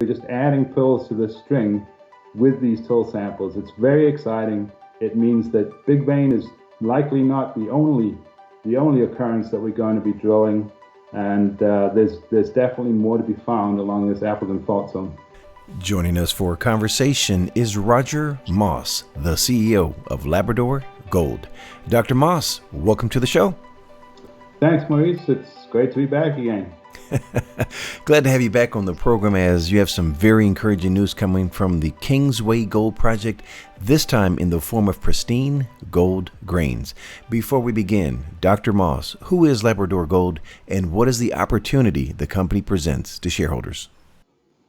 We're just adding pearls to the string with these till samples. It's very exciting. It means that big vein is likely not the only occurrence that we're going to be drilling, and there's definitely more to be found along this Appleton fault zone. Joining us for a conversation is Roger Moss, the CEO of Labrador Gold. Dr. Moss, welcome to the show. Thanks, Maurice. It's great to be back again. Glad to have you back on the program, as you have some very encouraging news coming from the Kingsway Gold Project, this time in the form of pristine gold grains. Before we begin, Dr. Moss, who is Labrador Gold and what is the opportunity the company presents to shareholders?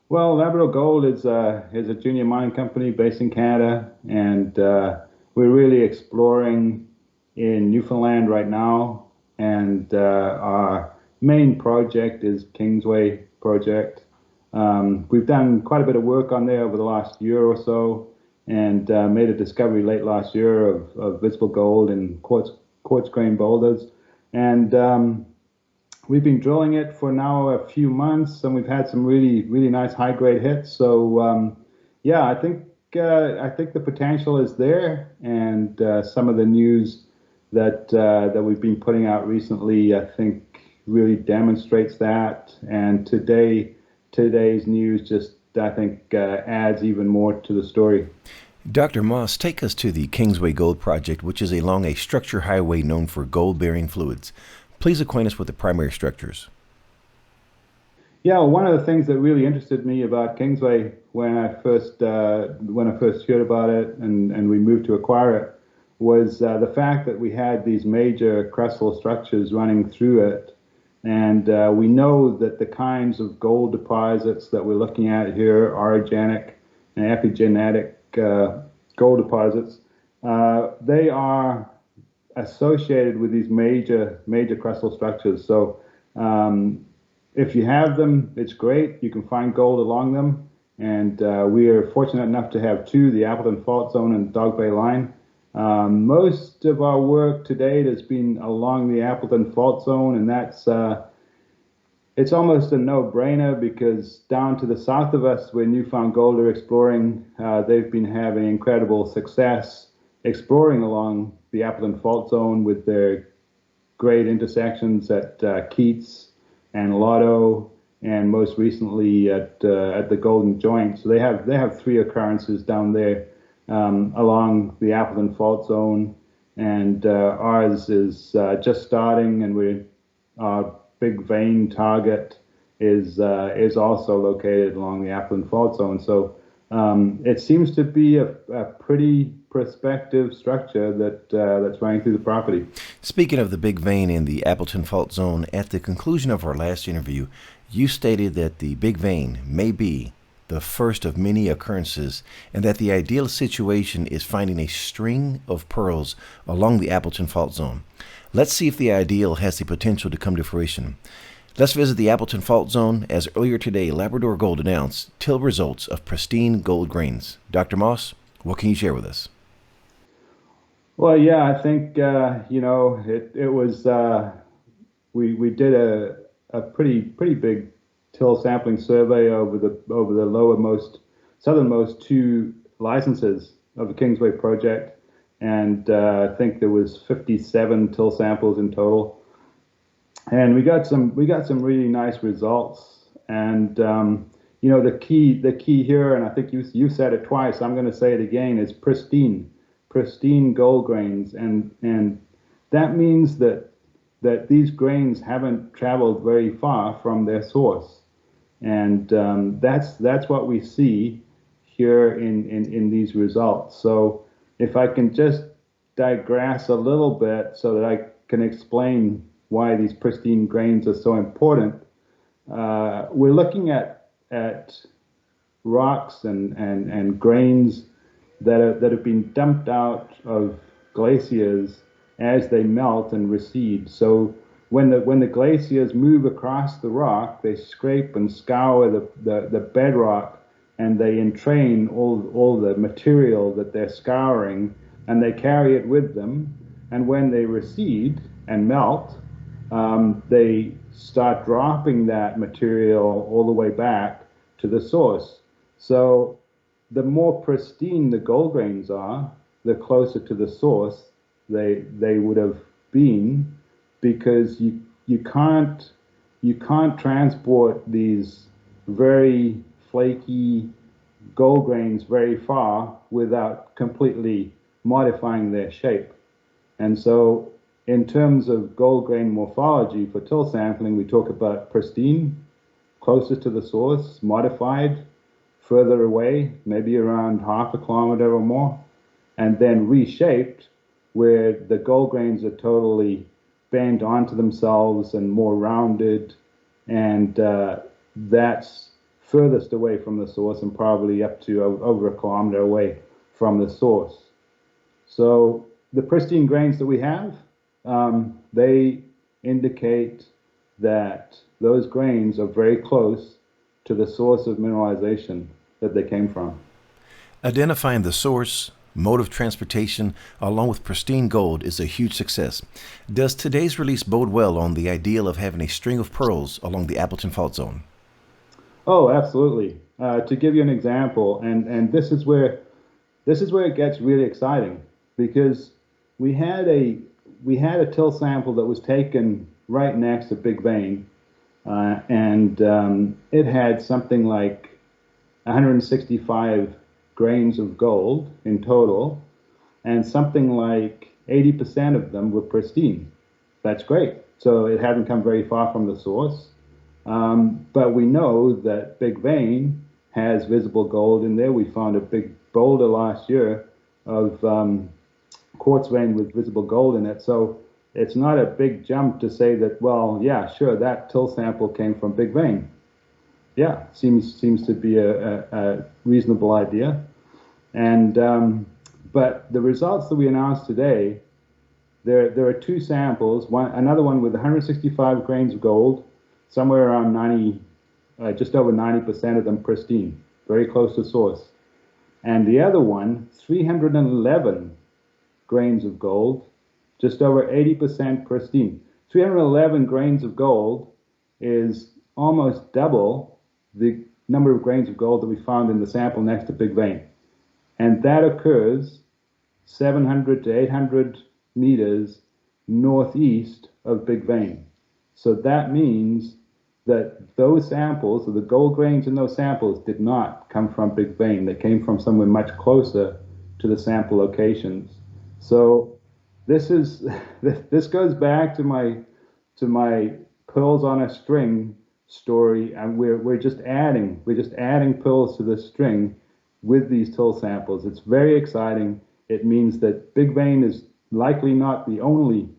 Well, Labrador Gold is a junior mining company based in Canada, and we're really exploring in Newfoundland right now, and our main project is Kingsway project. We've done quite a bit of work on there over the last year or so, and made a discovery late last year of visible gold in quartz grain boulders. And we've been drilling it for now a few months, and we've had some really nice high grade hits. So yeah, I think the potential is there, and some of the news that we've been putting out recently, I think, really demonstrates that. And today's news just, I think, adds even more to the story. Dr. Moss, take us to the Kingsway Gold Project, which is along a structure highway known for gold-bearing fluids. Please acquaint us with the primary structures. Yeah, well, one of the things that really interested me about Kingsway when I first heard about it and we moved to acquire it was the fact that we had these major crustal structures running through it. And we know that the kinds of gold deposits that we're looking at here, orogenic and epigenetic gold deposits, they are associated with these major crustal structures. So if you have them, it's great. You can find gold along them. And we are fortunate enough to have two, the Appleton Fault Zone and Dog Bay Line. Most of our work to date has been along the Appleton Fault Zone, and that's it's almost a no-brainer, because down to the south of us, where Newfound Gold are exploring, they've been having incredible success exploring along the Appleton Fault Zone with their great intersections at Keats and Lotto, and most recently at the Golden Joint. So they have three occurrences down there along the Appleton Fault Zone, and ours is just starting, and our big vein target is also located along the Appleton Fault Zone. So it seems to be a pretty prospective structure that's running through the property. Speaking of the big vein in the Appleton Fault Zone, at the conclusion of our last interview, you stated that the big vein may be the first of many occurrences, and that the ideal situation is finding a string of pearls along the Appleton Fault Zone. Let's see if the ideal has the potential to come to fruition. Let's visit the Appleton Fault Zone, as earlier today Labrador Gold announced till results of pristine gold grains. Dr. Moss, what can you share with us? Well, yeah, I think it was we did a pretty big till sampling survey over the southernmost two licenses of the Kingsway project, and I think there was 57 till samples in total, and we got some really nice results. And the key here, and I think you said it twice, I'm going to say it again, is pristine gold grains, and that means that these grains haven't traveled very far from their source. And that's what we see here in these results. So if I can just digress a little bit so that I can explain why these pristine grains are so important, we're looking at rocks and grains that have been dumped out of glaciers as they melt and recede. So when the glaciers move across the rock, they scrape and scour the bedrock, and they entrain all the material that they're scouring, and they carry it with them. And when they recede and melt, they start dropping that material all the way back to the source. So the more pristine the gold grains are, the closer to the source they would have been, because you can't transport these very flaky gold grains very far without completely modifying their shape. And so in terms of gold grain morphology for till sampling, we talk about pristine, closest to the source, modified, further away, maybe around half a kilometer or more, and then reshaped, where the gold grains are totally bent onto themselves and more rounded, and that's furthest away from the source and probably up to over a kilometer away from the source. So the pristine grains that we have, they indicate that those grains are very close to the source of mineralization that they came from. Identifying the source, mode of transportation, along with pristine gold is a huge success. Does today's release bode well on the ideal of having a string of pearls along the Appleton Fault Zone? Oh, absolutely. To give you an example, and this is where it gets really exciting, because we had a till sample that was taken right next to Big Vein, and it had something like 165 grains of gold in total, and something like 80% of them were pristine. That's great. So it hadn't come very far from the source. But we know that Big Vein has visible gold in there. We found a big boulder last year of quartz vein with visible gold in it. So it's not a big jump to say that, well, yeah, sure, that till sample came from Big Vein. Yeah, seems to be a reasonable idea. And but the results that we announced today, there are two samples. Another one with 165 grains of gold, somewhere around 90, just over 90% of them pristine, very close to source. And the other one, 311 grains of gold, just over 80% pristine. 311 grains of gold is almost double the number of grains of gold that we found in the sample next to Big Vein. And that occurs 700 to 800 meters northeast of Big Vein. So that means that those samples, or the gold grains in those samples, did not come from Big Vein. They came from somewhere much closer to the sample locations. So this goes back to my pearls on a string story, and we're just adding pearls to the string with these till samples. It's very exciting. It means that Big Vein is likely not the only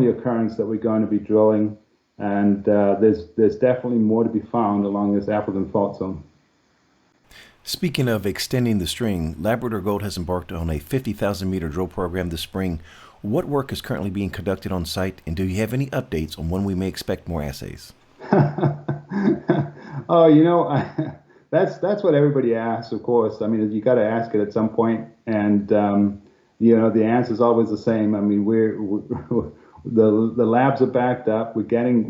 occurrence that we're going to be drilling, and there's definitely more to be found along this Appleton Fault Zone. Speaking of extending the string, Labrador Gold has embarked on a 50,000 meter drill program this spring. What work is currently being conducted on site, and do you have any updates on when we may expect more assays? Oh, that's what everybody asks, of course. I mean, you got to ask it at some point, and the answer is always the same. I mean, the labs are backed up. We're getting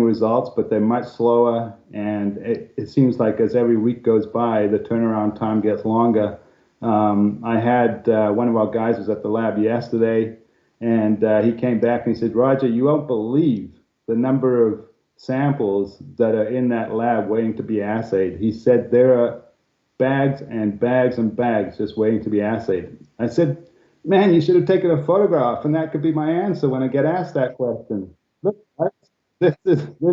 results, but they're much slower, and it seems like as every week goes by, the turnaround time gets longer. I had one of our guys was at the lab yesterday, and he came back and he said, "Roger, you won't believe the number of samples that are in that lab waiting to be assayed." He said there are bags and bags and bags just waiting to be assayed. I said, "Man, you should have taken a photograph, and that could be my answer when I get asked that question." Look, this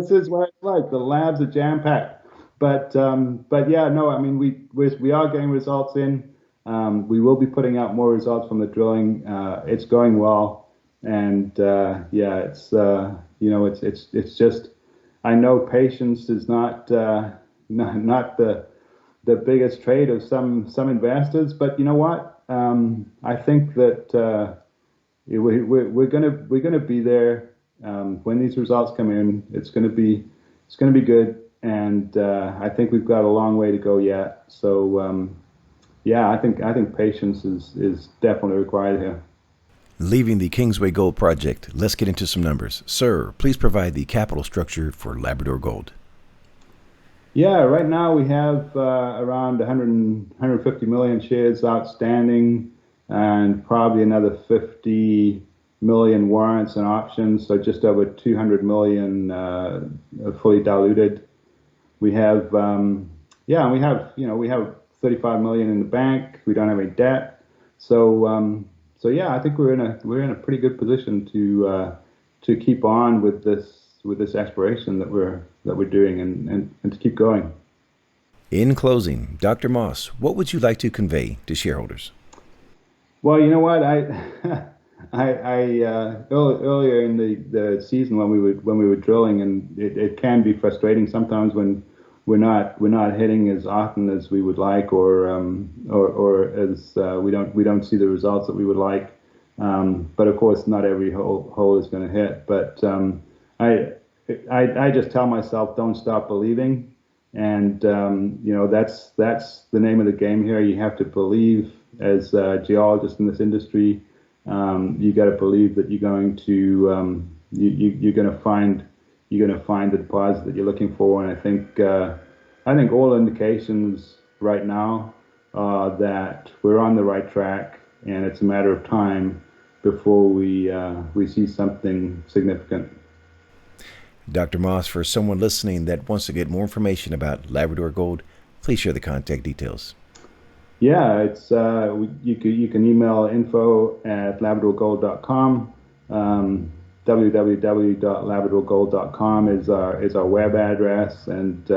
is what it's like. The labs are jam-packed, but yeah, no, I mean we are getting results in. We will be putting out more results from the drilling. It's going well, and yeah, it's it's just, I know patience is not the biggest trait of some investors, but you know what? I think that we're gonna be there when these results come in. It's gonna be good, and I think we've got a long way to go yet. So yeah, I think patience is definitely required here. Leaving the Kingsway Gold Project, let's get into some numbers. Sir, please provide the capital structure for Labrador Gold. Yeah, right now we have around 150 million shares outstanding and probably another 50 million warrants and options, so just over 200 million fully diluted. We have, yeah, and we have 35 million in the bank. We don't have any debt. So yeah, I think we're in a pretty good position to keep on with this exploration that we're doing and to keep going. In closing, Dr. Moss, what would you like to convey to shareholders? Well, you know what, earlier in the season when we were drilling, and it can be frustrating sometimes when we're not hitting as often as we would like, or as we don't see the results that we would like. But of course, not every hole is going to hit. But I just tell myself, don't stop believing, and that's the name of the game here. You have to believe, as a geologist in this industry. You got to believe that you're going to find the deposit that you're looking for. And I think all indications right now are that we're on the right track, and it's a matter of time before we see something significant. Dr. Moss, for someone listening that wants to get more information about Labrador Gold, please share the contact details. Yeah, it's you can email info@labradorgold.com. www.labradorgold.com is our web address, and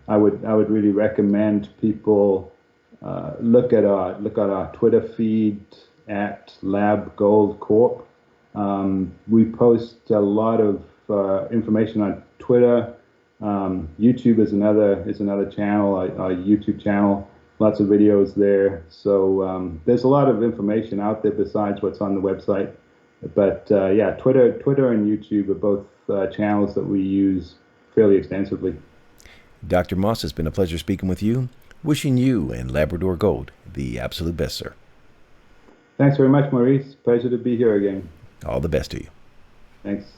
I would really recommend people look at our Twitter feed at Lab Gold Corp. We post a lot of information on Twitter. YouTube is another channel, our YouTube channel. Lots of videos there. So there's a lot of information out there besides what's on the website. But yeah, Twitter and YouTube are both channels that we use fairly extensively. Dr. Moss, it's been a pleasure speaking with you. Wishing you and Labrador Gold the absolute best, sir. Thanks very much, Maurice. Pleasure to be here again. All the best to you. Thanks.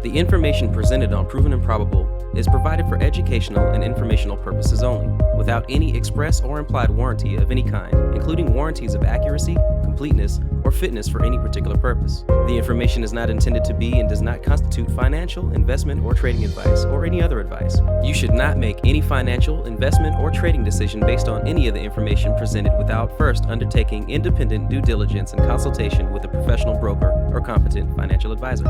The information presented on Proven and Probable is provided for educational and informational purposes only, without any express or implied warranty of any kind, including warranties of accuracy, completeness, or fitness for any particular purpose. The information is not intended to be and does not constitute financial, investment, or trading advice, or any other advice. You should not make any financial, investment, or trading decision based on any of the information presented without first undertaking independent due diligence and consultation with a professional broker or competent financial advisor.